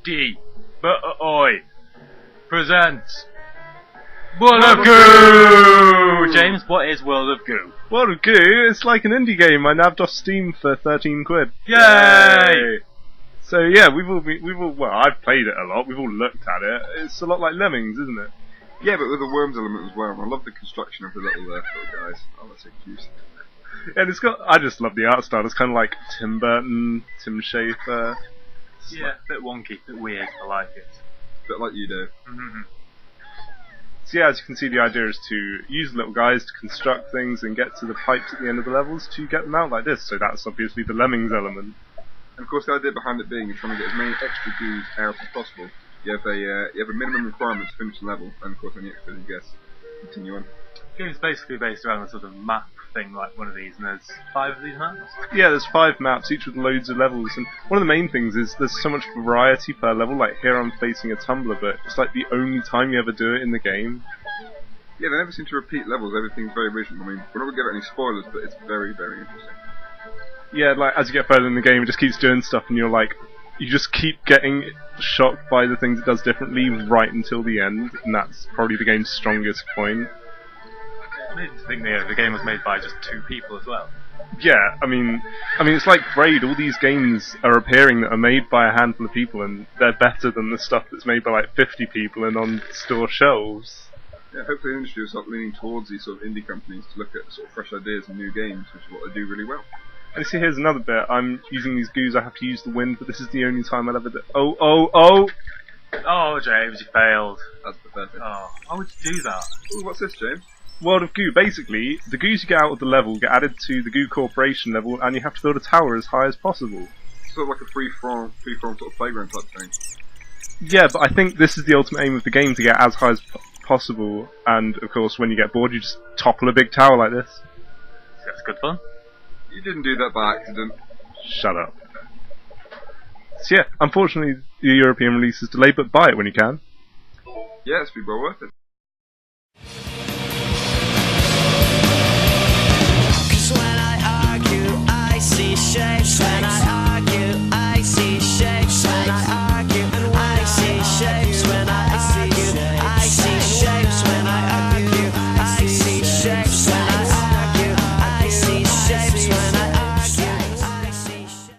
D. Oi presents World of Goo! James, what is World of Goo? World of Goo, it's like an indie game I nabbed off Steam for 13 quid. Yay! So yeah, well, I've played it a lot, we've all looked at it. It's a lot like Lemmings, isn't it? Yeah, but with a worms element as well. I love the construction of the little guys. Oh, that's so cute. And I just love the art style. It's kind of like Tim Burton, Tim Schafer. Yeah, a bit wonky, a bit weird, I like it. A bit like you do. Mm-hmm. So yeah, as you can see, the idea is to use the little guys to construct things and get to the pipes at the end of the levels to get them out like this. So that's obviously the Lemmings element. And of course, the idea behind it being you're trying to get as many extra goos out as possible. You have a minimum requirement to finish the level, and of course, any extra you guess. Continue on. The game's basically based around a sort of map thing like one of these, and there's 5 of these maps? Yeah, there's 5 maps, each with loads of levels, and one of the main things is there's so much variety per level. Like here I'm facing a tumbler, but it's like the only time you ever do it in the game. Yeah, they never seem to repeat levels, everything's very original. I mean, we're not going to give it any spoilers, but it's very, very interesting. Yeah, like as you get further in the game, it just keeps doing stuff, and you're like, you just keep getting shocked by the things it does differently right until the end, and that's probably the game's strongest point. I didn't think the game was made by just 2 people as well. Yeah, I mean, it's like Braid. All these games are appearing that are made by a handful of people, and they're better than the stuff that's made by like 50 people and on store shelves. Yeah, hopefully the industry will start leaning towards these sort of indie companies to look at sort of fresh ideas and new games, which is what they do really well. And see, here's another bit. I'm using these goos. I have to use the wind, but this is the only time I'll ever do. Oh! Oh, James, you failed. That's pathetic. Oh, why would you do that? Ooh, what's this, James? World of Goo. Basically, the goos you get out of the level get added to the Goo Corporation level, and you have to build a tower as high as possible. Sort of like a free-form sort of playground type thing. Yeah, but I think this is the ultimate aim of the game, to get as high as possible, and of course when you get bored you just topple a big tower like this. That's good fun. You didn't do that by accident. Shut up. So yeah, unfortunately the European release is delayed, but buy it when you can. Yeah, it's been well worth it.